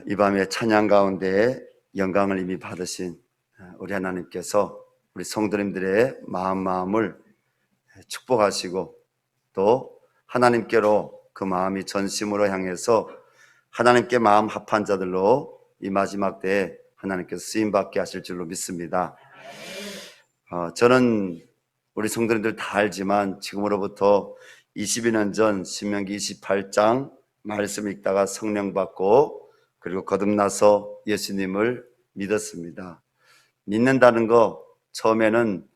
이 밤에 찬양 가운데 영광을 이미 받으신 우리 하나님께서 우리 성도님들의 마음을 축복하시고 또 하나님께로 그 마음이 전심으로 향해서 하나님께 마음 합한 자들로 이 마지막 때에 하나님께서 쓰임받게 하실 줄로 믿습니다. 저는 우리 성도님들 다 알지만 지금으로부터 22년 전 신명기 28장 말씀 읽다가 성령 받고 그리고 거듭나서 예수님을 믿었습니다. 믿는다는 거 처음에는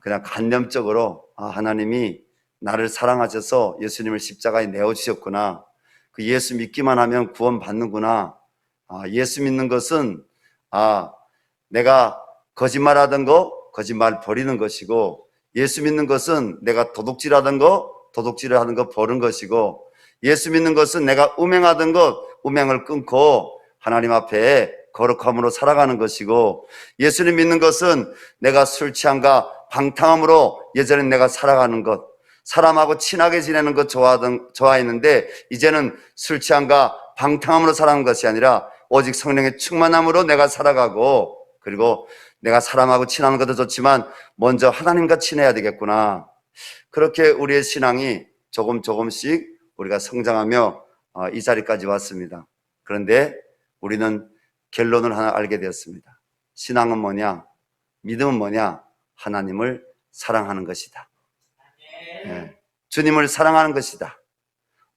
그냥 관념적으로 하나님이 나를 사랑하셔서 예수님을 십자가에 내어주셨구나, 그 예수 믿기만 하면 구원 받는구나, 예수 믿는 것은 내가 거짓말하던 거 거짓말 버리는 것이고, 예수 믿는 것은 내가 도둑질하던 거 도둑질을 하는 거 버린 것이고, 예수 믿는 것은 내가 음행하던 것 음행을 끊고 하나님 앞에 거룩함으로 살아가는 것이고, 예수님 믿는 것은 내가 술 취함과 방탕함으로 예전에 내가 살아가는 것, 사람하고 친하게 지내는 것 좋아했는데 이제는 술 취함과 방탕함으로 살아가는 것이 아니라 오직 성령의 충만함으로 내가 살아가고, 그리고 내가 사람하고 친하는 것도 좋지만 먼저 하나님과 친해야 되겠구나. 그렇게 우리의 신앙이 조금씩 우리가 성장하며 이 자리까지 왔습니다. 그런데 우리는 결론을 하나 알게 되었습니다. 신앙은 뭐냐? 믿음은 뭐냐? 하나님을 사랑하는 것이다. 주님을 사랑하는 것이다.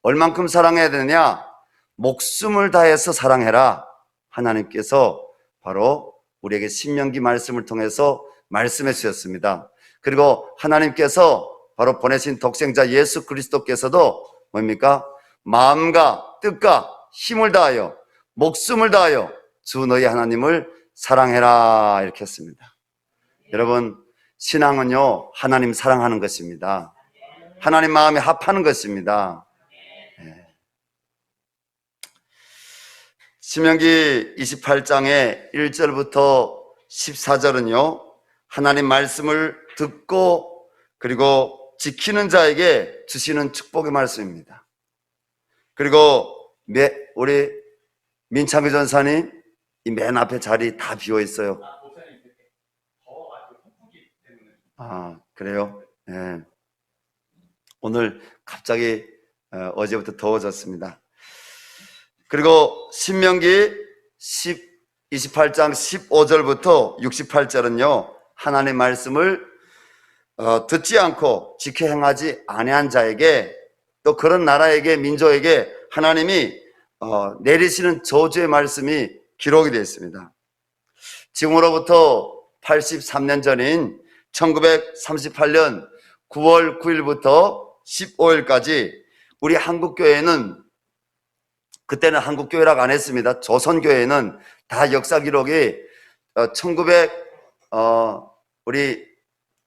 얼만큼 사랑해야 되느냐? 목숨을 다해서 사랑해라. 하나님께서 바로 우리에게 신명기 말씀을 통해서 말씀해 주셨습니다. 그리고 하나님께서 바로 보내신 독생자 예수 그리스도께서도 뭡니까? 마음과 뜻과 힘을 다하여 목숨을 다하여 주 너희 하나님을 사랑해라, 이렇게 했습니다. 여러분, 신앙은요 하나님 사랑하는 것입니다. 하나님 마음에 합하는 것입니다. 신명기 28장의 1절부터 14절은요 하나님 말씀을 듣고 그리고 지키는 자에게 주시는 축복의 말씀입니다. 그리고 우리 민창규 전사님 이 맨 앞에 자리 다 비어 있어요. 그래요? 네. 오늘 갑자기 어제부터 더워졌습니다. 그리고 신명기 28장 15절부터 68절은요 하나님의 말씀을 듣지 않고 지켜 행하지 아니한 자에게, 또 그런 나라에게 민족에게 하나님이 내리시는 저주의 말씀이 기록이 되어 있습니다. 지금으로부터 83년 전인 1938년 9월 9일부터 15일까지 우리 한국교회는, 그때는 한국교회라고 안 했습니다. 조선교회는 다 역사 기록이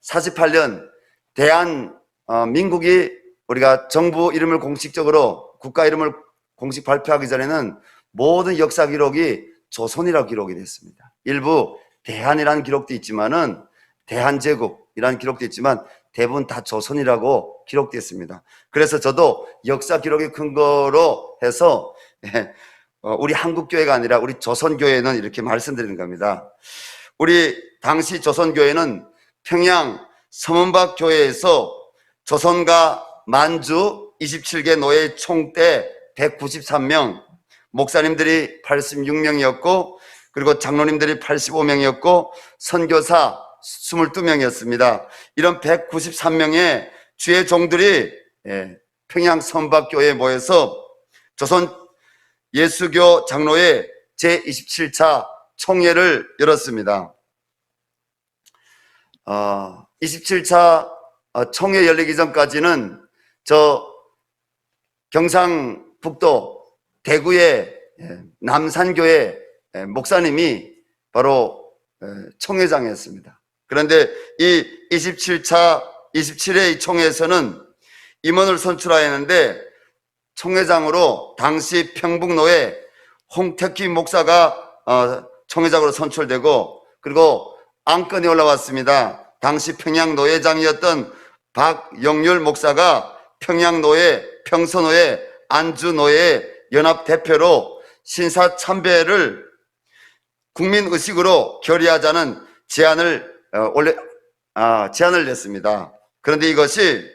48년 대한민국이 우리가 정부 이름을 공식적으로 국가 이름을 공식 발표하기 전에는 모든 역사 기록이 조선이라고 기록이 됐습니다. 일부 대한이라는 기록도 있지만은 대한제국이라는 기록도 있지만 대부분 다 조선이라고 기록됐습니다. 그래서 저도 역사 기록의 근거로 해서 우리 한국교회가 아니라 우리 조선교회는 이렇게 말씀드리는 겁니다. 우리 당시 조선교회는 평양 서문박 교회에서 조선과 만주 27개 노예 총대 193명, 목사님들이 86명이었고 그리고 장로님들이 85명이었고 선교사 22명이었습니다. 이런 193명의 주의 종들이 평양 서문박교회에 모여서 조선 예수교 장로회 제27차 총회를 열었습니다. 27차 총회 열리기 전까지는 저 경상북도 대구의 남산교회 목사님이 바로 총회장이었습니다. 그런데 이 27회 총회에서는 임원을 선출하였는데 총회장으로 당시 평북노회 홍택기 목사가 총회장으로 선출되고, 그리고 안건이 올라왔습니다. 당시 평양노회장이었던 박영률 목사가 평양노회, 평서노회, 안주노회 연합대표로 신사 참배를 국민 의식으로 결의하자는 제안을 냈습니다. 그런데 이것이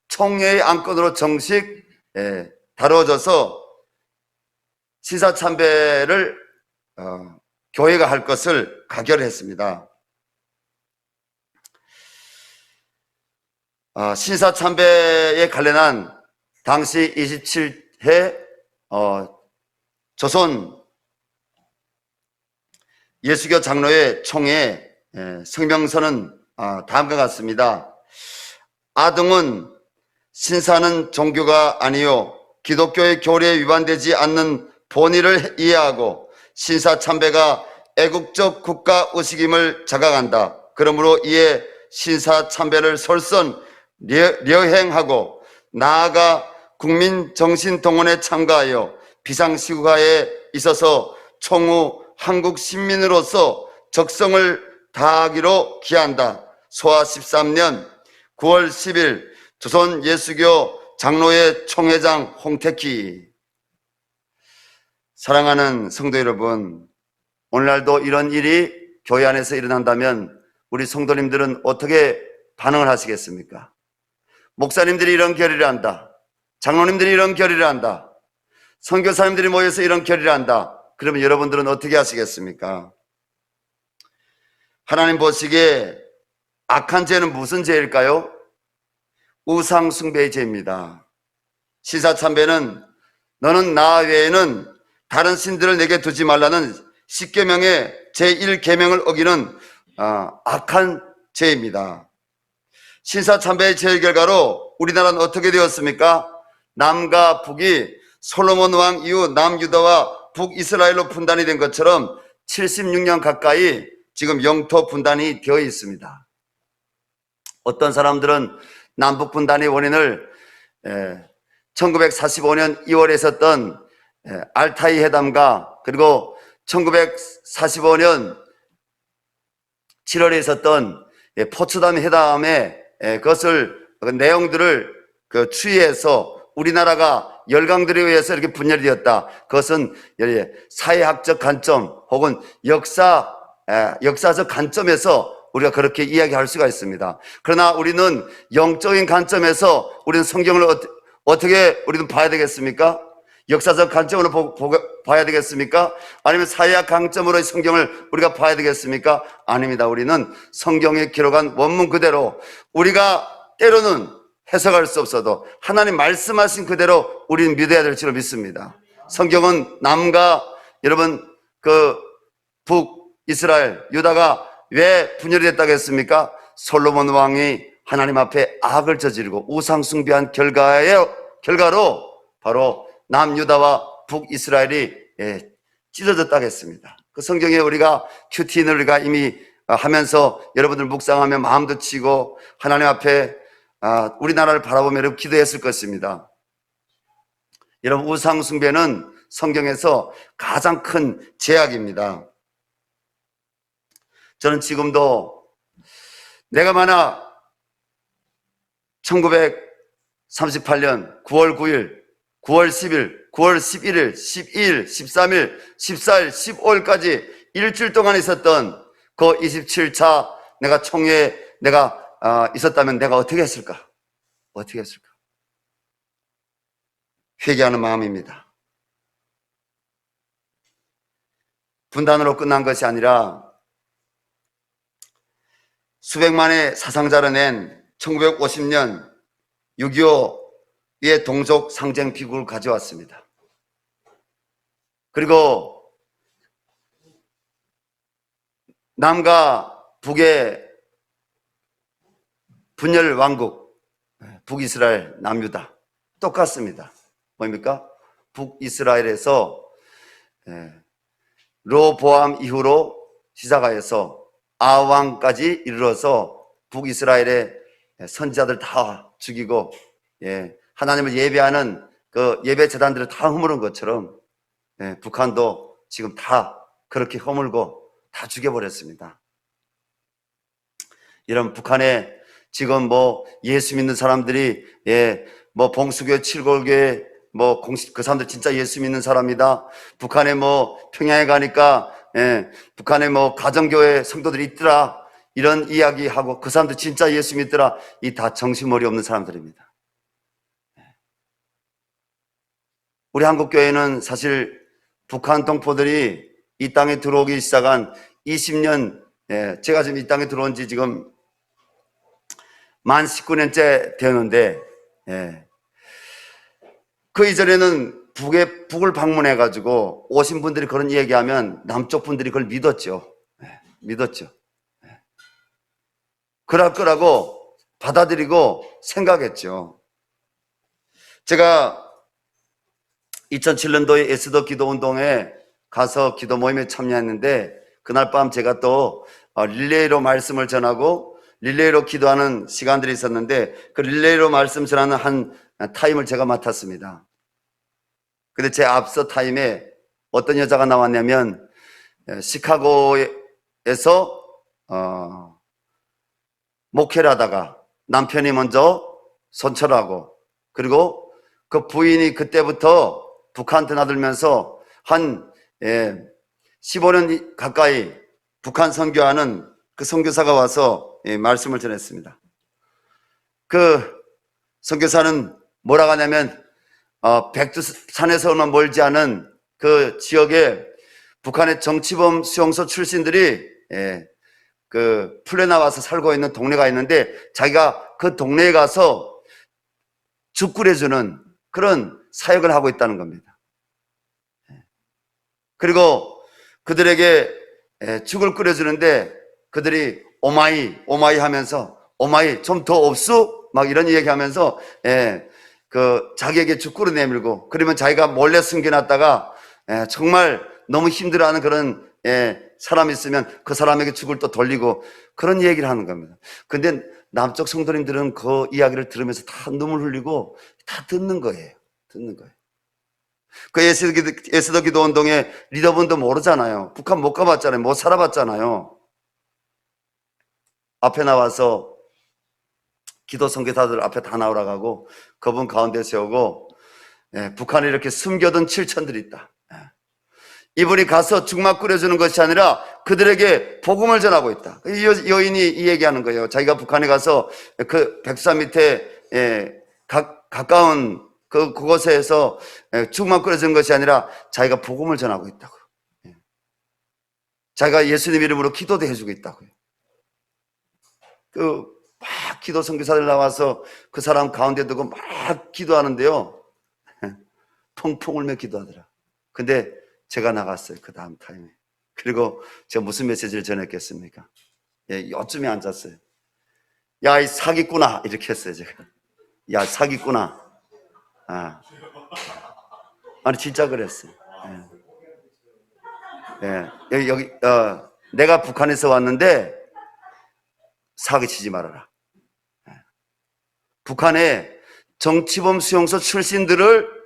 총회의 안건으로 정식 다뤄져서 신사 참배를 교회가 할 것을 가결했습니다. 신사 참배에 관련한 당시 27회 조선 예수교 장로회 총회 성명서는 다음과 같습니다. 아등은 신사는 종교가 아니요 기독교의 교리에 위반되지 않는 본의를 이해하고 신사 참배가 애국적 국가 의식임을 자각한다. 그러므로 이에 신사 참배를 설선 려행하고 나아가 국민 정신 동원에 참가하여 비상시국하에 있어서 총후 한국 시민으로서 적성을 다하기로 기한다. 소아 13년 9월 10일 조선 예수교 장로회 총회장 홍택희. 사랑하는 성도 여러분, 오늘날도 이런 일이 교회 안에서 일어난다면 우리 성도님들은 어떻게 반응을 하시겠습니까? 목사님들이 이런 결의를 한다. 장로님들이 이런 결의를 한다. 선교사님들이 모여서 이런 결의를 한다. 그러면 여러분들은 어떻게 하시겠습니까? 하나님 보시기에 악한 죄는 무슨 죄일까요? 우상숭배의 죄입니다. 신사참배는 너는 나 외에는 다른 신들을 내게 두지 말라는 십계명의 제1계명을 어기는 악한 죄입니다. 신사참배의 죄의 결과로 우리나라는 어떻게 되었습니까? 남과 북이 솔로몬 왕 이후 남유다와 북이스라엘로 분단이 된 것처럼 76년 가까이 지금 영토 분단이 되어 있습니다. 어떤 사람들은 남북 분단의 원인을 1945년 2월에 있었던 알타이 회담과 그리고 1945년 7월에 있었던 포츠담 회담의 그것을 그 내용들을 추이해서 우리나라가 열강들에 의해서 이렇게 분열이 되었다. 그것은 사회학적 관점 혹은 역사적 관점에서 우리가 그렇게 이야기할 수가 있습니다. 그러나 우리는 영적인 관점에서 우리는 성경을 어떻게 우리는 봐야 되겠습니까? 역사적 관점으로 봐야 되겠습니까? 아니면 사회학 관점으로 성경을 우리가 봐야 되겠습니까? 아닙니다. 우리는 성경에 기록한 원문 그대로 우리가 때로는 해석할 수 없어도 하나님 말씀하신 그대로 우리는 믿어야 될 줄 믿습니다. 성경은 남과 여러분 북이스라엘 유다가 왜 분열이 됐다고 했습니까? 솔로몬 왕이 하나님 앞에 악을 저지르고 우상 숭배한 결과로 바로 남유다와 북이스라엘이 찢어졌다고 했습니다. 그 성경에 우리가 큐티인을 우리가 이미 하면서 여러분들 묵상하며 마음도 치고 하나님 앞에 우리나라를 바라보며 여러분 기도했을 것입니다. 여러분 우상 숭배는 성경에서 가장 큰 죄악입니다. 저는 지금도 내가 만약 1938년 9월 9일, 9월 10일, 9월 11일, 12일, 13일, 14일, 15일까지 일주일 동안 있었던 그 27차 내가 총회에 내가 있었다면 내가 어떻게 했을까? 어떻게 했을까? 회개하는 마음입니다. 분단으로 끝난 것이 아니라 수백만의 사상자를 낸 1950년 6.25의 동족 상징 비구를 가져왔습니다. 그리고 남과 북의 분열 왕국, 북이스라엘, 남유다 똑같습니다. 뭡니까? 북이스라엘에서 로보암 이후로 시작하여서 아왕까지 이르러서 북이스라엘의 선지자들 다 죽이고 하나님을 예배하는 그 예배 재단들을 다 허무는 것처럼 북한도 지금 다 그렇게 허물고 다 죽여버렸습니다. 이런 북한에 지금 예수 믿는 사람들이 봉수교회, 칠골교회, 뭐 공식 그 사람들 진짜 예수 믿는 사람이다. 북한에 뭐 평양에 가니까 북한에 뭐 가정교회 성도들이 있더라. 이런 이야기하고 그 사람들 진짜 예수 믿더라. 이 다 정신머리 없는 사람들입니다. 우리 한국교회는 사실 북한 동포들이 이 땅에 들어오기 시작한 20년, 제가 지금 이 땅에 들어온 지 지금 만 19년째 되었는데, 그 이전에는 북을 방문해가지고 오신 분들이 그런 얘기하면 남쪽 분들이 그걸 믿었죠. 믿었죠. 그럴 거라고 받아들이고 생각했죠. 제가 2007년도에 에스더 기도운동에 가서 기도 모임에 참여했는데 그날 밤 제가 또 릴레이로 말씀을 전하고 릴레이로 기도하는 시간들이 있었는데 그 릴레이로 말씀 전하는 한 타임을 제가 맡았습니다. 근데 제 앞서 타임에 어떤 여자가 나왔냐면 시카고에서 목회를 하다가 남편이 먼저 선처하고 그리고 그 부인이 그때부터 북한한테 나들면서 한 15년 가까이 북한 선교하는 그 선교사가 와서 말씀을 전했습니다. 그 선교사는 뭐라고 하냐면 백두산에서는 멀지 않은 그 지역에 북한의 정치범 수용소 출신들이 그 풀려 나와서 살고 있는 동네가 있는데 자기가 그 동네에 가서 죽 끓여주는 그런 사역을 하고 있다는 겁니다. 그리고 그들에게 죽을 끓여주는데 그들이 오마이 하면서 오마이 좀 더 없소? 막 이런 얘기하면서 그 자기에게 죽 끓여 내밀고 그러면 자기가 몰래 숨겨놨다가 정말 너무 힘들어하는 그런 사람이 있으면 그 사람에게 죽을 또 돌리고 그런 얘기를 하는 겁니다. 근데 남쪽 성도님들은 그 이야기를 들으면서 다 눈물 흘리고 다 듣는 거예요. 듣는 거예요. 그 에스더 기도 운동의 리더분도 모르잖아요. 북한 못 가봤잖아요. 못 살아봤잖아요. 앞에 나와서 기도 선교사들 앞에 다 나오라고 하고 그분 가운데 세우고 북한에 이렇게 숨겨둔 7천들이 있다. 이분이 가서 죽막 끓여주는 것이 아니라 그들에게 복음을 전하고 있다. 이 여인이 이 얘기하는 거예요. 자기가 북한에 가서 그 백두산 밑에 가까운 그곳에서 죽막 끓여주는 것이 아니라 자기가 복음을 전하고 있다고. 자기가 예수님 이름으로 기도도 해주고 있다고요. 막 기도 선교사들 나와서 그 사람 가운데 두고 막 기도하는데요. 펑펑 울며 기도하더라. 근데 제가 나갔어요. 그 다음 타임에. 그리고 제가 무슨 메시지를 전했겠습니까? 요쯤에 앉았어요. 야, 이 사기꾼아. 이렇게 했어요, 제가. 야, 사기꾼아. 아니, 진짜 그랬어요. 여기, 내가 북한에서 왔는데 사기치지 말아라. 북한의 정치범 수용소 출신들을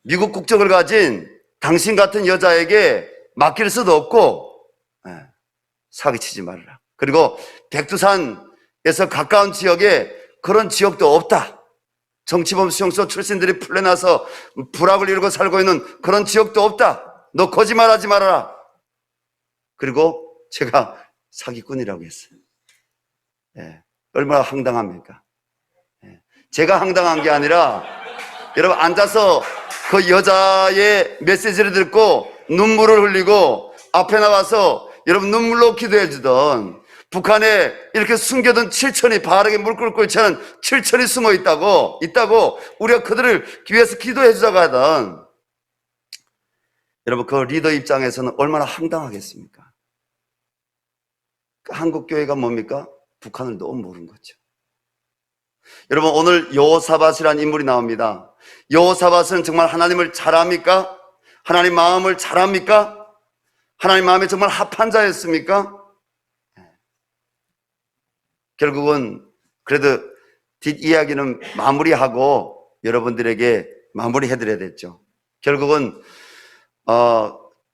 미국 국적을 가진 당신 같은 여자에게 맡길 수도 없고 사기치지 말아라. 그리고 백두산에서 가까운 지역에 그런 지역도 없다. 정치범 수용소 출신들이 풀려나서 불합을 이루고 살고 있는 그런 지역도 없다. 너 거짓말하지 말아라. 그리고 제가 사기꾼이라고 했어요. 얼마나 황당합니까? 제가 황당한 게 아니라 여러분 앉아서 그 여자의 메시지를 듣고 눈물을 흘리고 앞에 나와서 여러분 눈물로 기도해 주던 북한에 이렇게 숨겨둔 7천이 바르게 물 끓고 있지 않은 7천이 숨어 있다고 우리가 그들을 위해서 기도해 주자고 하던 여러분 그 리더 입장에서는 얼마나 황당하겠습니까? 한국교회가 뭡니까? 북한을 너무 모르는 거죠. 여러분 오늘 여호사밧이라는 인물이 나옵니다. 여호사밧은 정말 하나님을 잘 압니까? 하나님 마음을 잘 압니까? 하나님 마음에 정말 합한 자였습니까? 결국은 그래도 뒷이야기는 마무리하고 여러분들에게 마무리해드려야 됐죠. 결국은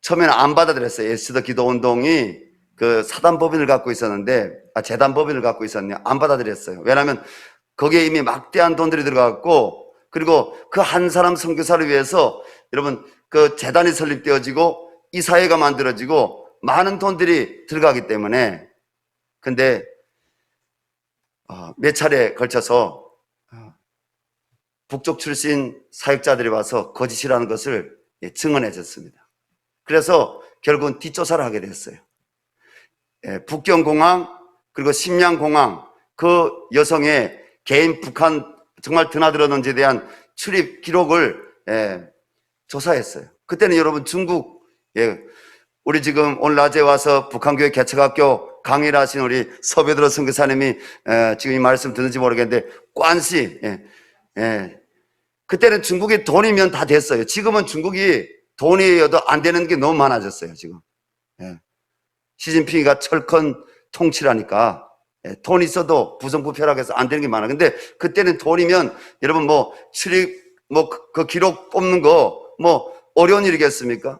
처음에는 안 받아들였어요. 에스더 기도운동이 그 사단법인을 갖고 있었는데 재단법인을 갖고 있었네요. 안 받아들였어요. 왜냐하면 거기에 이미 막대한 돈들이 들어갔고 그리고 그 한 사람 선교사를 위해서 여러분 그 재단이 설립되어지고 이사회가 만들어지고 많은 돈들이 들어가기 때문에, 근데 몇 차례에 걸쳐서 북쪽 출신 사역자들이 와서 거짓이라는 것을 증언해 줬습니다. 그래서 결국은 뒷조사를 하게 됐어요. 북경공항 그리고 심양공항 그 여성의 개인 북한 정말 드나들었는지에 대한 출입 기록을 조사했어요. 그때는 여러분 중국, 우리 지금 오늘 낮에 와서 북한교회 개척학교 강의를 하신 우리 서베드로 선교사님이 지금 이 말씀 듣는지 모르겠는데 관시, 그때는 중국이 돈이면 다 됐어요. 지금은 중국이 돈이어도 안 되는 게 너무 많아졌어요. 지금 시진핑이가 철권 통치라니까 돈 있어도 부정부패라고 해서 안 되는 게 많아. 근데 그때는 돈이면 여러분 뭐 출입 그 기록 뽑는 거 뭐 어려운 일이겠습니까?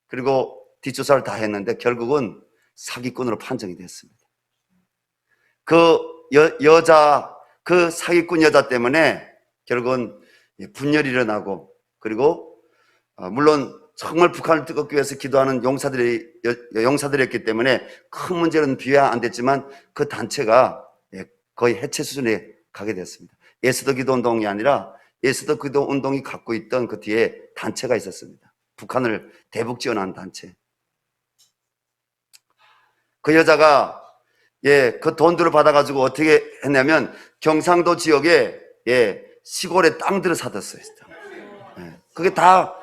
그리고 뒷조사를 다 했는데 결국은 사기꾼으로 판정이 됐습니다. 그 여자, 그 사기꾼 여자 때문에 결국은 분열이 일어나고, 그리고 물론 정말 북한을 뜨겁게 위해서 기도하는 용사들이었기 때문에 큰 문제는 비화 안 됐지만 그 단체가 거의 해체 수준에 가게 됐습니다. 예수도 기도 운동이 아니라 예수도 기도 운동이 갖고 있던 그 뒤에 단체가 있었습니다. 북한을 대북 지원하는 단체. 그 여자가 그 돈들을 받아가지고 어떻게 했냐면 경상도 지역에 시골에 땅들을 사뒀어요. 그게 다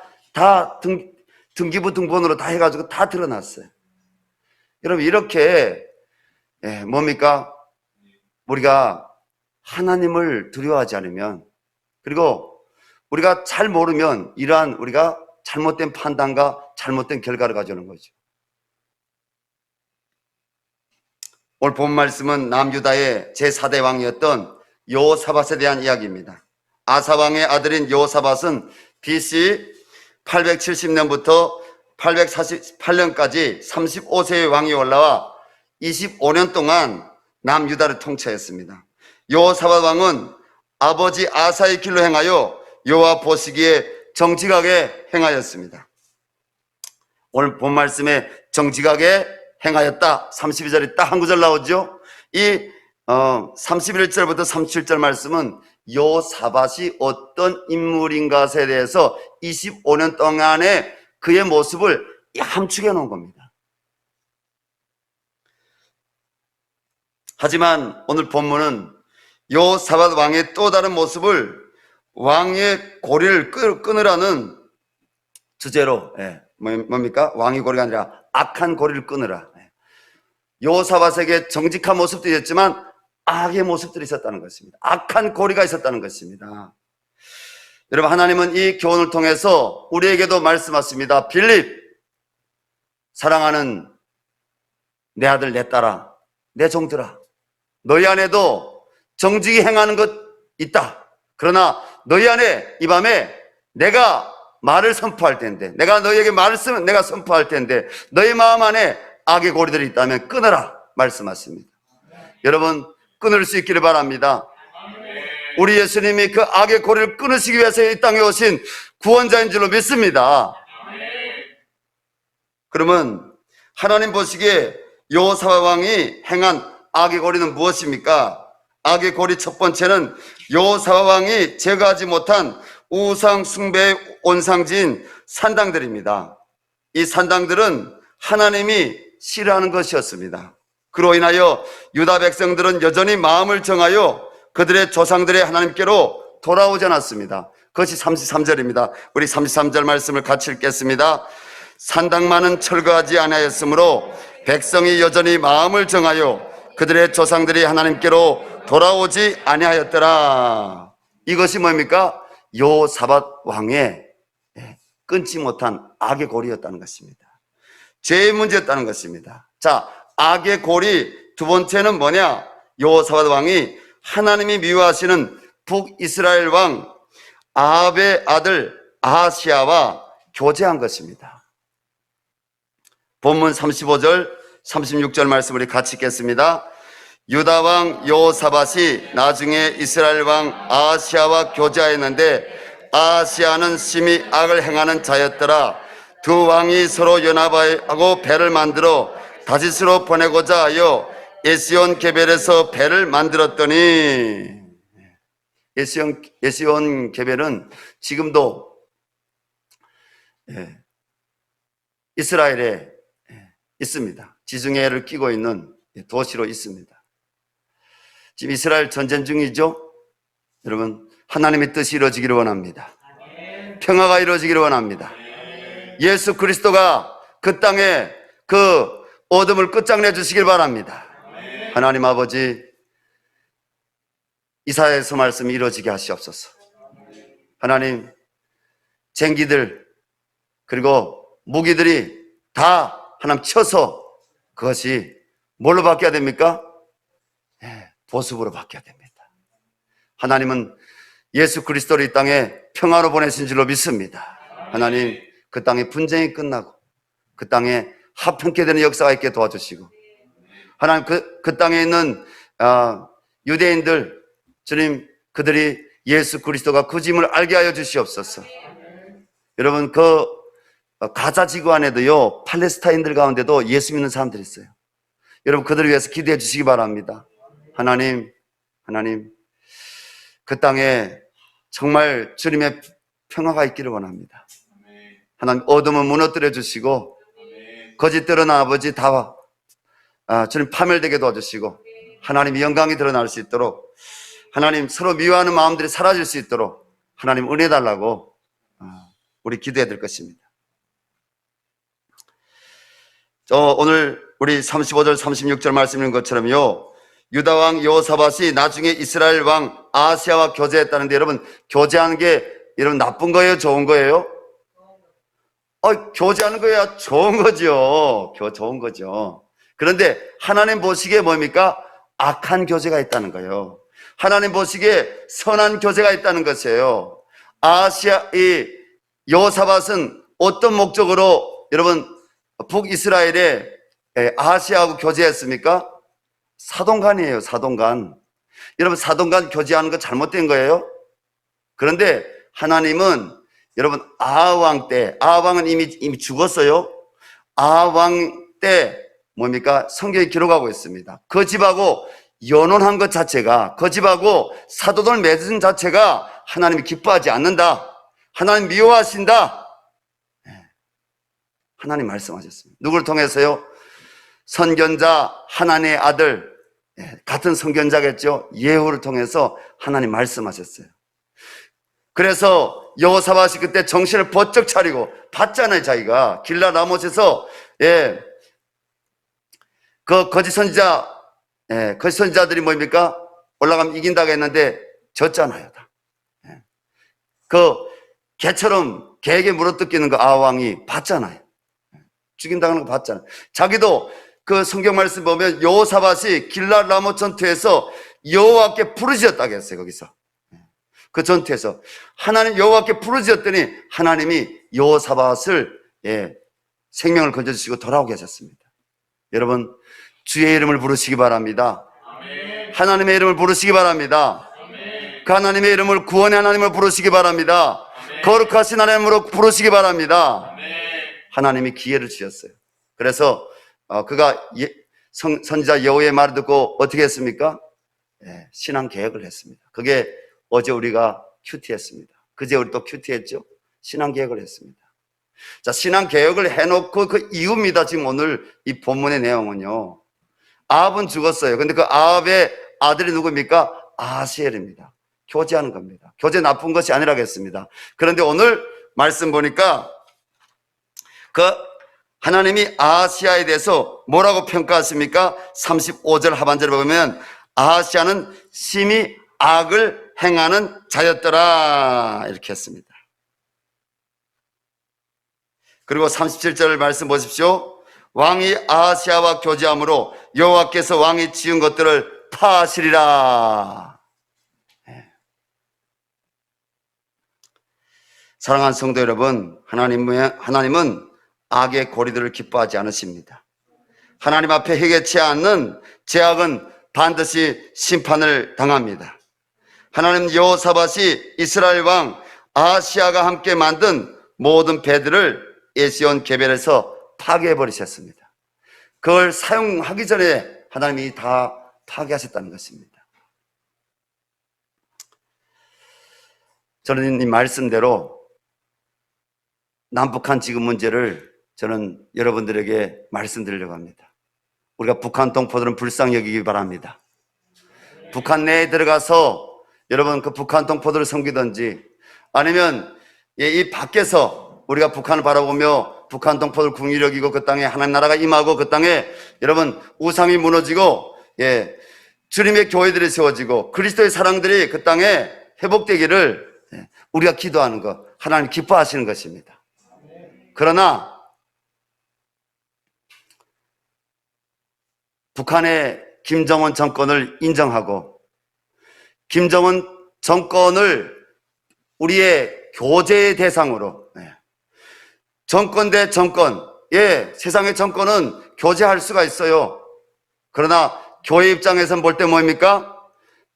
등기부 등본으로 다 해가지고 다 드러났어요. 여러분 이렇게 뭡니까? 우리가 하나님을 두려워하지 않으면, 그리고 우리가 잘 모르면 이러한 우리가 잘못된 판단과 잘못된 결과를 가져오는 거죠. 오늘 본 말씀은 남유다의 제4대 왕이었던 여호사밧에 대한 이야기입니다. 아사왕의 아들인 여호사밧은 BC 870년부터 848년까지 35세의 왕이 올라와 25년 동안 남유다를 통치했습니다. 여호사밧 왕은 아버지 아사의 길로 행하여 여호와 보시기에 정직하게 행하였습니다. 오늘 본 말씀에 정직하게 행하였다 32절이 딱 한 구절 나오죠. 이 31절부터 37절 말씀은 여호사밧이 어떤 인물인가에 대해서 25년 동안의 그의 모습을 함축해 놓은 겁니다. 하지만 오늘 본문은 여호사밧 왕의 또 다른 모습을 왕의 고리를 끊으라는 주제로, 뭡니까? 왕의 고리가 아니라 악한 고리를 끊으라. 여호사밧에게 정직한 모습도 있었지만 악의 모습들이 있었다는 것입니다. 악한 고리가 있었다는 것입니다. 여러분, 하나님은 이 교훈을 통해서 우리에게도 말씀하십니다. 빌립, 사랑하는 내 아들, 내 딸아, 내 종들아, 너희 안에도 정직히 행하는 것 있다. 그러나 너희 안에 이 밤에 내가 말을 선포할 텐데, 내가 너희에게 말을 쓰면 내가 선포할 텐데 너희 마음 안에 악의 고리들이 있다면 끊어라 말씀하십니다. 여러분, 끊을 수 있기를 바랍니다. 우리 예수님이 그 악의 고리를 끊으시기 위해서 이 땅에 오신 구원자인 줄로 믿습니다. 그러면 하나님 보시기에 여호사밧 왕이 행한 악의 고리는 무엇입니까? 악의 고리 첫 번째는 여호사밧 왕이 제거하지 못한 우상 숭배의 온상지인 산당들입니다. 이 산당들은 하나님이 싫어하는 것이었습니다. 그로 인하여 유다 백성들은 여전히 마음을 정하여 그들의 조상들의 하나님께로 돌아오지 않았습니다. 그것이 33절입니다. 우리 33절 말씀을 같이 읽겠습니다. 산당만은 철거하지 아니하였으므로 백성이 여전히 마음을 정하여 그들의 조상들이 하나님께로 돌아오지 아니하였더라. 이것이 뭡니까? 여호사밧 왕의 끊지 못한 악의 고리였다는 것입니다. 죄의 문제였다는 것입니다. 자, 악의 고리 두 번째는 뭐냐? 여호사밧 왕이 하나님이 미워하시는 북이스라엘 왕 아합의 아들 아하시야와 교제한 것입니다. 본문 35절 36절 말씀 우리 같이 읽겠습니다. 유다 왕 여호사밧이 나중에 이스라엘 왕 아하시아와 교제하였는데 아하시아는 심히 악을 행하는 자였더라. 두 왕이 서로 연합하고 배를 만들어 다시스로 보내고자 하여 에시온 게벨에서 배를 만들었더니, 에시온 게벨은 지금도 이스라엘에 있습니다. 지중해를 끼고 있는 도시로 있습니다. 지금 이스라엘 전쟁 중이죠. 여러분, 하나님의 뜻이 이루어지기를 원합니다. 평화가 이루어지기를 원합니다. 예수 그리스도가 그 땅에 그 어둠을 끝장내 주시길 바랍니다. 하나님 아버지, 이사야에서 말씀이 이루어지게 하시옵소서. 하나님, 쟁기들 그리고 무기들이 다 하나님 쳐서 그것이 뭘로 바뀌어야 됩니까? 보습으로 바뀌어야 됩니다. 하나님은 예수 그리스도를 이 땅에 평화로 보내신 줄로 믿습니다. 하나님, 그 땅에 분쟁이 끝나고 그 땅에 화평케 되는 역사가 있게 도와주시고, 하나님 그 땅에 있는 유대인들, 주님, 그들이 예수 그리스도가 그 짐을 알게 하여 주시옵소서. 여러분, 그 가자 지구 안에도요, 팔레스타인들 가운데도 예수 믿는 사람들이 있어요. 여러분, 그들을 위해서 기도해 주시기 바랍니다. 하나님, 그 땅에 정말 주님의 평화가 있기를 원합니다. 하나님, 어둠은 무너뜨려 주시고 거짓들은 아버지 다 주님 파멸되게 도와주시고, 하나님 영광이 드러날 수 있도록, 하나님 서로 미워하는 마음들이 사라질 수 있도록 하나님 은혜 달라고 우리 기도해야 될 것입니다. 오늘 우리 35절 36절 말씀 있는 것처럼요, 유다 왕 여호사밧이 나중에 이스라엘 왕 아하시아와 교제했다는데, 여러분, 교제하는 게 여러분 나쁜 거예요, 좋은 거예요? 교제하는 거야 좋은 거죠. 좋은 거죠. 그런데 하나님 보시기에 뭡니까? 악한 교제가 있다는 거예요. 하나님 보시기에 선한 교제가 있다는 것이에요. 이 여호사밧은 어떤 목적으로 여러분 북이스라엘에 아하시아하고 교제했습니까? 사돈간이에요. 사돈간. 여러분, 사돈간 교제하는 거 잘못된 거예요. 그런데 하나님은 여러분 아하왕 때, 아하왕은 이미 죽었어요. 아하왕 때 뭡니까? 성경에 기록하고 있습니다. 그 집하고 연혼한 것 자체가, 그 집하고 사도들 맺은 자체가 하나님이 기뻐하지 않는다. 하나님 미워하신다. 하나님 말씀하셨습니다. 누구를 통해서요? 선견자 하나님의 아들, 같은 선견자겠죠. 예후를 통해서 하나님 말씀하셨어요. 그래서 여호사밧이 그때 정신을 번쩍 차리고 봤잖아요. 자기가 길라 라못에서 그 거짓 선지자들이 뭡니까? 올라가면 이긴다고 했는데 졌잖아요. 다. 그 개처럼 개에게 물어뜯기는 거 아하왕이 봤잖아요. 죽인다는 거 봤잖아요. 자기도 그 성경 말씀 보면 여호사밧이 길라 라못 전투에서 여호와께 부르짖었다고 했어요. 거기서 그 전투에서 하나님 여호와께 부르짖었더니 하나님이 여호사밧을 생명을 건져주시고 돌아오게 하셨습니다. 여러분, 주의 이름을 부르시기 바랍니다. 아멘. 하나님의 이름을 부르시기 바랍니다. 아멘. 그 하나님의 이름을, 구원의 하나님을 부르시기 바랍니다. 아멘. 거룩하신 하나님으로 부르시기 바랍니다. 아멘. 하나님이 기회를 주셨어요. 그래서 그가 선지자 여호의 말을 듣고 어떻게 했습니까? 신앙 개혁을 했습니다. 그게 어제 우리가 큐티했습니다. 그제 우리 또 큐티했죠. 신앙 개혁을 했습니다. 자, 신앙 개혁을 해놓고 그 이유입니다. 지금 오늘 이 본문의 내용은요. 아합은 죽었어요. 근데 그 아합의 아들이 누구입니까? 아하시엘입니다. 교제하는 겁니다. 교제 나쁜 것이 아니라겠습니다. 그런데 오늘 말씀 보니까 그 하나님이 아하시아에 대해서 뭐라고 평가하십니까? 35절 하반절에 보면 아하시아는 심히 악을 행하는 자였더라 이렇게 했습니다. 그리고 37절 말씀 보십시오. 왕이 아하시아와 교제함으로 여호와께서 왕이 지은 것들을 파하시리라. 사랑하는 성도 여러분, 하나님은 악의 고리들을 기뻐하지 않으십니다. 하나님 앞에 회개치 않는 죄악은 반드시 심판을 당합니다. 하나님 여호사밧이 이스라엘 왕 아하시야가 함께 만든 모든 배들을 에시온 게벨에서 파괴해 버리셨습니다. 그걸 사용하기 전에 하나님이 다 파괴하셨다는 것입니다. 저는 이 말씀대로 남북한 지금 문제를 저는 여러분들에게 말씀드리려고 합니다. 우리가 북한 동포들은 불쌍히 여기기 바랍니다. 북한 내에 들어가서 여러분 그 북한 동포들을 섬기든지 아니면 이 밖에서 우리가 북한을 바라보며 북한 동포들 국위를 여기고 그 땅에 하나님 나라가 임하고 그 땅에 여러분 우상이 무너지고 주님의 교회들이 세워지고 그리스도의 사랑들이 그 땅에 회복되기를 우리가 기도하는 것, 하나님 기뻐하시는 것입니다. 그러나 북한의 김정은 정권을 인정하고 김정은 정권을 우리의 교제의 대상으로 정권 대 정권, 세상의 정권은 교제할 수가 있어요. 그러나 교회 입장에서는 볼 때 뭡니까?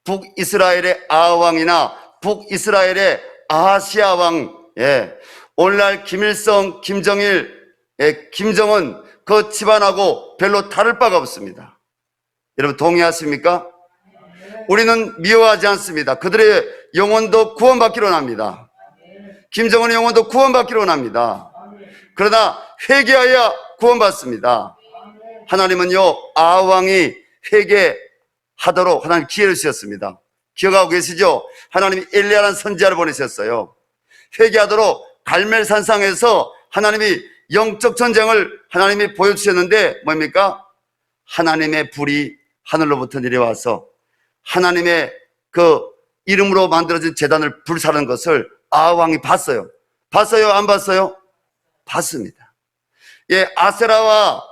북이스라엘의 아하왕이나 북이스라엘의 아하시아 왕, 오늘날 김일성, 김정일, 김정은 그 집안하고 별로 다를 바가 없습니다. 여러분 동의하십니까? 우리는 미워하지 않습니다. 그들의 영혼도 구원받기로 합니다. 김정은의 영혼도 구원받기로 합니다. 그러나 회개하여 구원받습니다. 하나님은요 아하왕이 회개하도록 하나님 기회를 주셨습니다. 기억하고 계시죠? 하나님이 엘리야라는 선지자를 보내셨어요. 회개하도록 갈멜산상에서 하나님이 영적 전쟁을 하나님이 보여주셨는데 뭡니까? 하나님의 불이 하늘로부터 내려와서 하나님의 그 이름으로 만들어진 제단을 불사르는 것을 아하왕이 봤어요. 봤어요? 안 봤어요? 봤습니다. 아세라와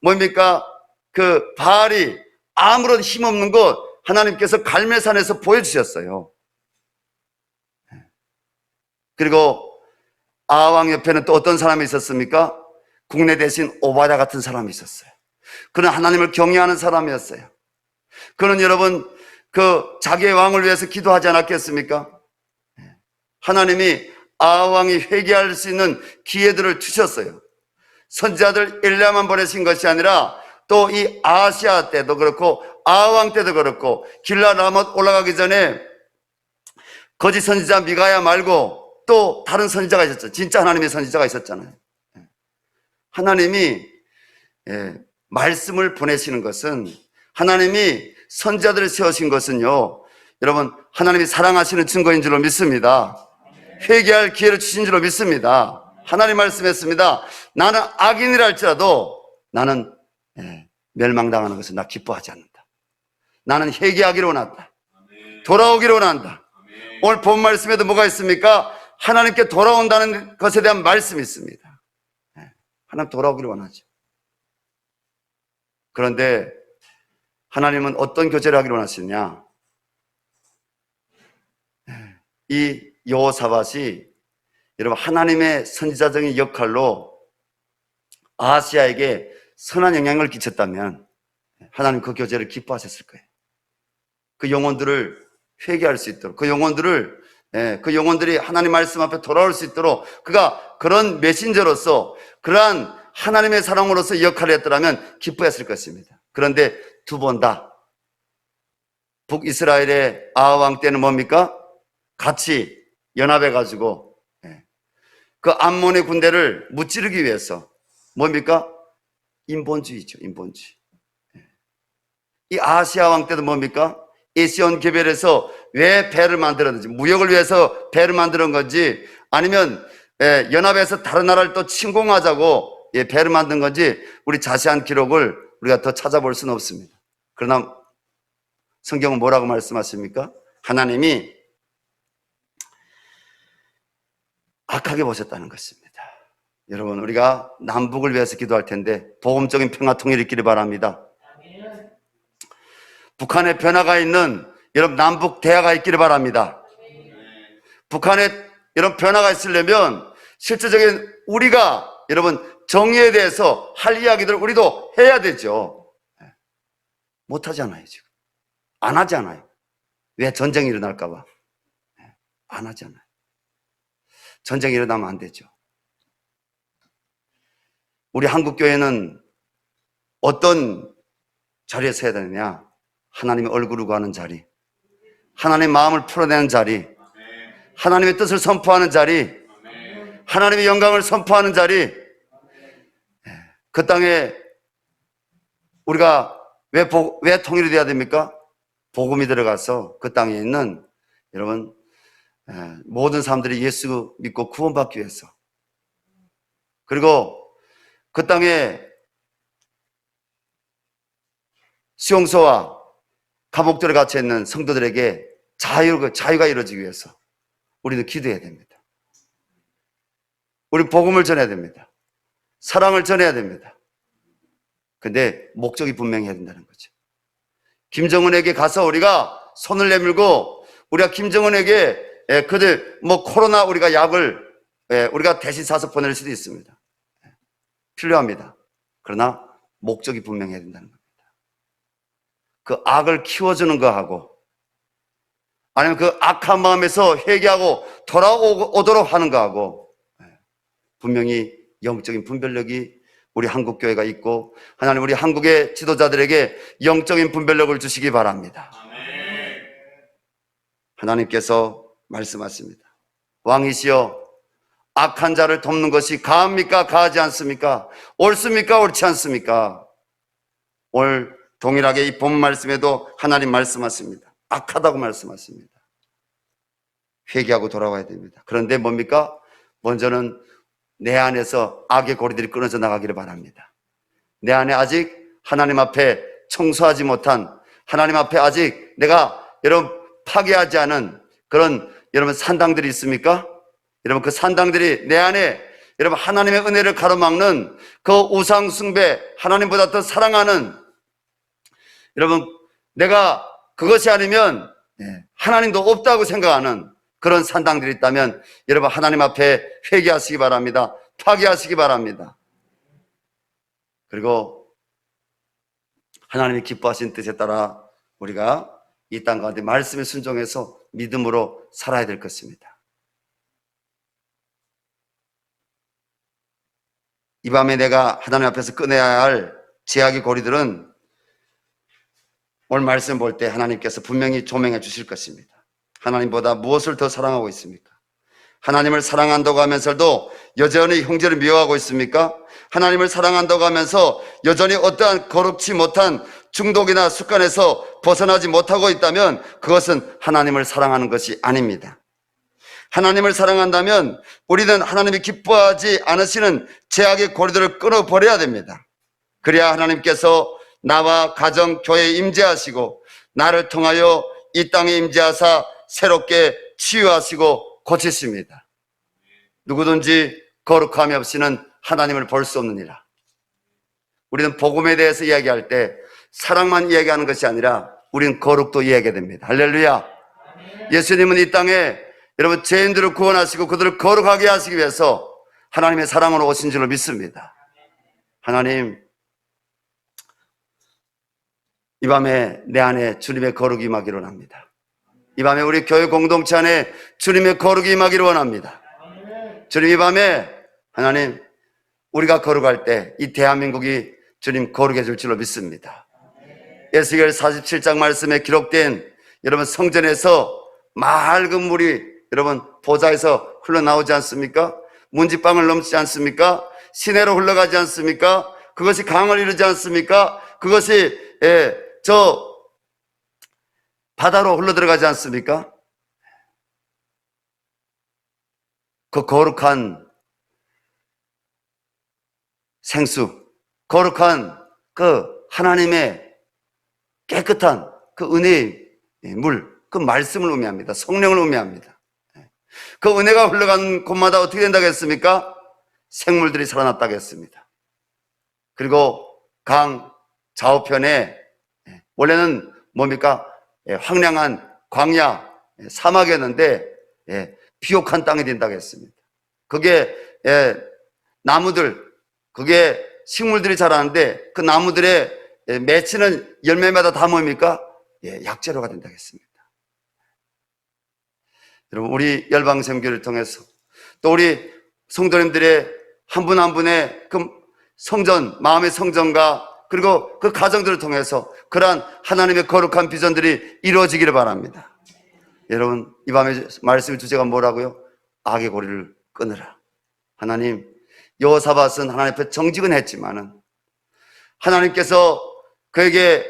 뭡니까? 그 바알이 아무런 힘없는 것 하나님께서 갈멜산에서 보여주셨어요. 그리고 아하왕 옆에는 또 어떤 사람이 있었습니까? 국내 대신 오바댜 같은 사람이 있었어요. 그는 하나님을 경외하는 사람이었어요. 그는 여러분 그 자기의 왕을 위해서 기도하지 않았겠습니까? 하나님이 아하왕이 회개할 수 있는 기회들을 주셨어요. 선지자들 엘리야만 보내신 것이 아니라 또 이 아하시아 때도 그렇고 아하왕 때도 그렇고 길랏 라못 올라가기 전에 거짓 선지자 미가야 말고 또 다른 선지자가 있었죠. 진짜 하나님의 선지자가 있었잖아요. 하나님이 말씀을 보내시는 것은 하나님이 선지자들을 세우신 것은요 여러분 하나님이 사랑하시는 증거인 줄로 믿습니다. 회개할 기회를 주신 줄로 믿습니다. 하나님 말씀했습니다. 나는 악인이라 할지라도 나는 멸망당하는 것을 나 기뻐하지 않는다. 나는 회개하기를 원한다. 돌아오기를 원한다. 오늘 본 말씀에도 뭐가 있습니까? 하나님께 돌아온다는 것에 대한 말씀이 있습니다. 하나님 돌아오기를 원하죠. 그런데 하나님은 어떤 교제를 하기를 원하시느냐? 이 여호사밧이 여러분 하나님의 선지자적인 역할로 아하시아에게 선한 영향을 끼쳤다면 하나님 그 교제를 기뻐하셨을 거예요. 그 영혼들을 회개할 수 있도록 그 영혼들이 하나님 말씀 앞에 돌아올 수 있도록 그가 그런 메신저로서 그러한 하나님의 사랑으로서 역할을 했더라면 기뻐했을 것입니다. 그런데 두 번 다 북이스라엘의 아하왕 때는 뭡니까? 같이 연합해가지고 그 암몬의 군대를 무찌르기 위해서 뭡니까? 인본주의죠. 인본주의. 이 아하시아 왕 때도 뭡니까? 에시온 게벨에서 왜 배를 만들었는지 무역을 위해서 배를 만드는 건지 아니면 연합해서 다른 나라를 또 침공하자고 배를 만든 건지 우리 자세한 기록을 우리가 더 찾아볼 수는 없습니다. 그러나 성경은 뭐라고 말씀하십니까? 하나님이 악하게 보셨다는 것입니다. 여러분 우리가 남북을 위해서 기도할 텐데 복음적인 평화 통일이 있기를 바랍니다. 북한에 변화가 있는 여러분 남북 대화가 있기를 바랍니다. 북한에 이런 변화가 있으려면 실질적인 우리가 여러분 정의에 대해서 할 이야기들을 우리도 해야 되죠. 못 하잖아요, 지금. 안 하잖아요. 왜? 전쟁이 일어날까 봐. 안 하잖아요. 전쟁이 일어나면 안 되죠. 우리 한국교회는 어떤 자리에 서야 되느냐? 하나님의 얼굴을 구하는 자리, 하나님의 마음을 풀어내는 자리, 하나님의 뜻을 선포하는 자리, 하나님의 영광을 선포하는 자리. 그 땅에 우리가 왜 통일이 돼야 됩니까? 복음이 들어가서 그 땅에 있는 여러분 모든 사람들이 예수 믿고 구원받기 위해서, 그리고 그 땅에 수용소와 감옥들에 갇혀 있는 성도들에게 자유가 이루어지기 위해서 우리는 기도해야 됩니다. 우리 복음을 전해야 됩니다. 사랑을 전해야 됩니다. 근데 목적이 분명해야 된다는 거죠. 김정은에게 가서 우리가 손을 내밀고 우리가 김정은에게 그들 코로나 우리가 약을 우리가 대신 사서 보낼 수도 있습니다. 필요합니다. 그러나 목적이 분명해야 된다는 겁니다. 그 악을 키워주는 거하고 아니면 그 악한 마음에서 회개하고 돌아오도록 하는 거하고 분명히 영적인 분별력이 우리 한국교회가 있고, 하나님 우리 한국의 지도자들에게 영적인 분별력을 주시기 바랍니다. 하나님께서 말씀하십니다. 왕이시여, 악한 자를 돕는 것이 가합니까? 가하지 않습니까? 옳습니까? 옳지 않습니까? 오늘 동일하게 이 본 말씀에도 하나님 말씀하십니다. 악하다고 말씀하십니다. 회개하고 돌아와야 됩니다. 그런데 뭡니까? 먼저는 내 안에서 악의 고리들이 끊어져 나가기를 바랍니다. 내 안에 아직 하나님 앞에 청소하지 못한, 하나님 앞에 아직 내가 여러분 파괴하지 않은 그런 여러분 산당들이 있습니까? 여러분 그 산당들이 내 안에 여러분 하나님의 은혜를 가로막는 그 우상 숭배, 하나님보다 더 사랑하는, 여러분 내가 그것이 아니면 하나님도 없다고 생각하는 그런 산당들이 있다면 여러분 하나님 앞에 회개하시기 바랍니다. 파괴하시기 바랍니다. 그리고 하나님이 기뻐하신 뜻에 따라 우리가 이 땅 가운데 말씀에 순종해서 믿음으로 살아야 될 것입니다. 이 밤에 내가 하나님 앞에서 끊어야 할 제약의 고리들은 오늘 말씀 볼 때 하나님께서 분명히 조명해 주실 것입니다. 하나님보다 무엇을 더 사랑하고 있습니까? 하나님을 사랑한다고 하면서도 여전히 형제를 미워하고 있습니까? 하나님을 사랑한다고 하면서 여전히 어떠한 거룩지 못한 중독이나 습관에서 벗어나지 못하고 있다면 그것은 하나님을 사랑하는 것이 아닙니다. 하나님을 사랑한다면 우리는 하나님이 기뻐하지 않으시는 죄악의 고리들을 끊어버려야 됩니다. 그래야 하나님께서 나와 가정, 교회에 임재하시고 나를 통하여 이 땅에 임재하사 새롭게 치유하시고 고치십니다. 누구든지 거룩함이 없이는 하나님을 볼 수 없느니라. 우리는 복음에 대해서 이야기할 때 사랑만 이야기하는 것이 아니라 우리는 거룩도 이야기해야 됩니다. 할렐루야. 예수님은 이 땅에 여러분 죄인들을 구원하시고 그들을 거룩하게 하시기 위해서 하나님의 사랑으로 오신 줄로 믿습니다. 하나님, 이 밤에 내 안에 주님의 거룩이 임하기를 원합니다. 이 밤에 우리 교회 공동체 안에 주님의 거룩이 임하기를 원합니다. 주님, 이 밤에 하나님 우리가 거룩할 때 이 대한민국이 주님 거룩해 줄 줄로 믿습니다. 에스겔 47장 말씀에 기록된 여러분 성전에서 맑은 물이 여러분 보좌에서 흘러나오지 않습니까? 문지방을 넘지 않습니까? 시내로 흘러가지 않습니까? 그것이 강을 이루지 않습니까? 그것이 저 바다로 흘러들어가지 않습니까? 그 거룩한 생수, 거룩한 그 하나님의 깨끗한 그 은혜의 물, 그 말씀을 의미합니다. 성령을 의미합니다. 그 은혜가 흘러가는 곳마다 어떻게 된다고 했습니까? 생물들이 살아났다고 했습니다. 그리고 강 좌우편에 원래는 뭡니까? 황량한 광야, 사막이었는데 비옥한 땅이 된다고 했습니다. 그게 나무들, 그게 식물들이 자라는데 그 나무들의 맺히는 열매마다 다 뭡니까? 약재료가 된다고 했습니다. 여러분, 우리 열방선교를 통해서 또 우리 성도님들의 한 분 한 분의 그 성전, 마음의 성전과 그리고 그 가정들을 통해서 그러한 하나님의 거룩한 비전들이 이루어지기를 바랍니다. 여러분, 이 밤에 말씀의 주제가 뭐라고요? 악의 고리를 끊으라. 하나님, 여호사밧은 하나님 앞에 정직은 했지만은 하나님께서 그에게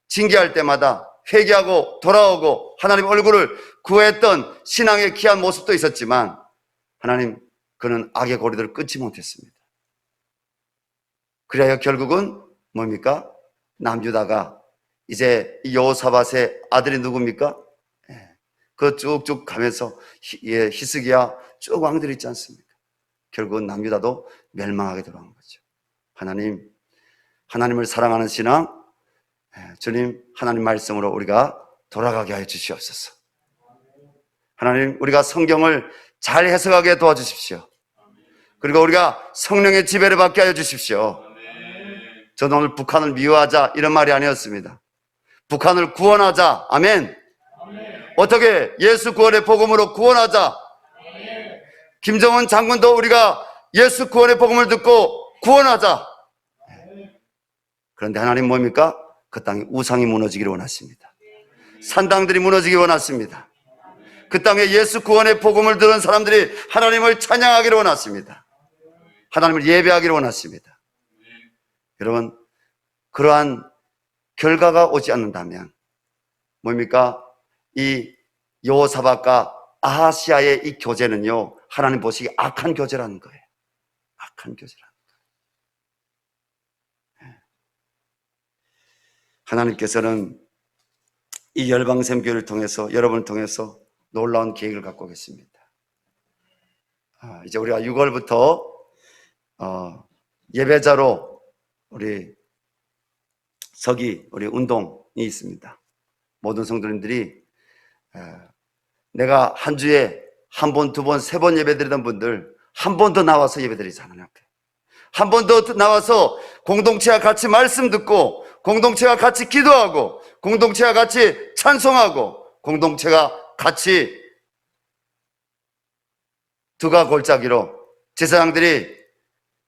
징계할 때마다 회개하고 돌아오고 하나님 얼굴을 구했던 신앙의 귀한 모습도 있었지만 하나님, 그는 악의 고리들을 끊지 못했습니다. 그래야 결국은 뭡니까? 남유다가 이제 여호사밧의 아들이 누굽니까? 그 쭉쭉 가면서 히스기야 쭉 왕들이 있지 않습니까? 결국은 남유다도 멸망하게 돌아간 거죠. 하나님, 하나님을 사랑하는 신앙, 주님, 하나님 말씀으로 우리가 돌아가게 하여 주시옵소서. 하나님, 우리가 성경을 잘 해석하게 도와주십시오. 그리고 우리가 성령의 지배를 받게 하여 주십시오. 저는 오늘 북한을 미워하자 이런 말이 아니었습니다. 북한을 구원하자. 아멘. 어떻게? 예수 구원의 복음으로 구원하자. 김정은 장군도 우리가 예수 구원의 복음을 듣고 구원하자. 그런데 하나님 뭡니까? 그 땅에 우상이 무너지기를 원하십니다. 산당들이 무너지기를 원하십니다. 그 땅에 예수 구원의 복음을 들은 사람들이 하나님을 찬양하기를 원하십니다. 하나님을 예배하기를 원하십니다. 여러분, 그러한 결과가 오지 않는다면 뭡니까? 이 여호사밧과 아하시아의 이 교제는요, 하나님 보시기에 악한 교제라는 거예요. 악한 교제라는 거예요. 하나님께서는 이 열방샘교를 통해서, 여러분을 통해서 놀라운 계획을 갖고 계십니다. 이제 우리가 6월부터 예배자로 우리 우리 운동이 있습니다. 모든 성도님들이 내가 한 주에 한 번, 두 번, 세 번 예배드리던 분들 한 번 더 나와서 예배드리자. 하나님 앞에 한 번 더 나와서 공동체와 같이 말씀 듣고 공동체와 같이 기도하고 공동체와 같이 찬송하고 공동체가 같이 두가 골짜기로 제사장들이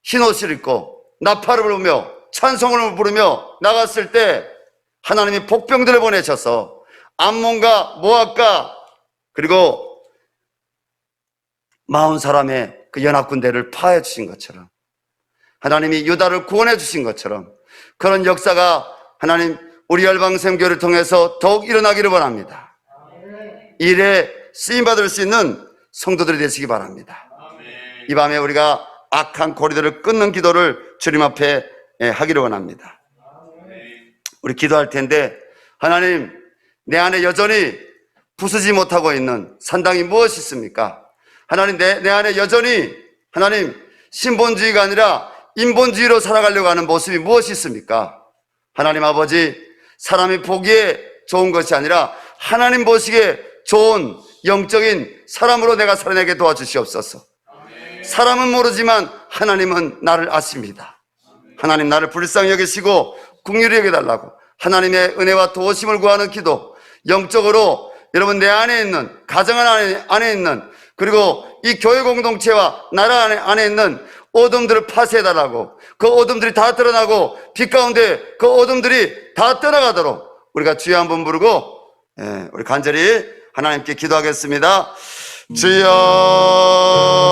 흰옷을 입고 나팔을 불며 찬송을 부르며 나갔을 때 하나님이 복병들을 보내셔서 암몬과 모압과 그리고 40사람의 그 연합군대를 파해 주신 것처럼 하나님이 유다를 구원해 주신 것처럼 그런 역사가 하나님 우리 열방샘교를 통해서 더욱 일어나기를 바랍니다. 일에 쓰임받을 수 있는 성도들이 되시기 바랍니다. 이 밤에 우리가 악한 고리들을 끊는 기도를 주님 앞에 하기를 원합니다. 우리 기도할 텐데 하나님, 내 안에 여전히 부수지 못하고 있는 산당이 무엇이 있습니까? 하나님, 내 안에 여전히 하나님 신본주의가 아니라 인본주의로 살아가려고 하는 모습이 무엇이 있습니까? 하나님 아버지, 사람이 보기에 좋은 것이 아니라 하나님 보시기에 좋은 영적인 사람으로 내가 살아내게 도와주시옵소서. 사람은 모르지만 하나님은 나를 아십니다. 하나님, 나를 불쌍히 여기시고 긍휼히 여겨달라고 하나님의 은혜와 도우심을 구하는 기도, 영적으로 여러분 내 안에 있는, 가정 안에 있는, 그리고 이 교회 공동체와 나라 안에 있는 어둠들을 파쇄해달라고, 그 어둠들이 다 드러나고 빛 가운데 그 어둠들이 다 떠나가도록 우리가 주여 한번 부르고 우리 간절히 하나님께 기도하겠습니다. 주여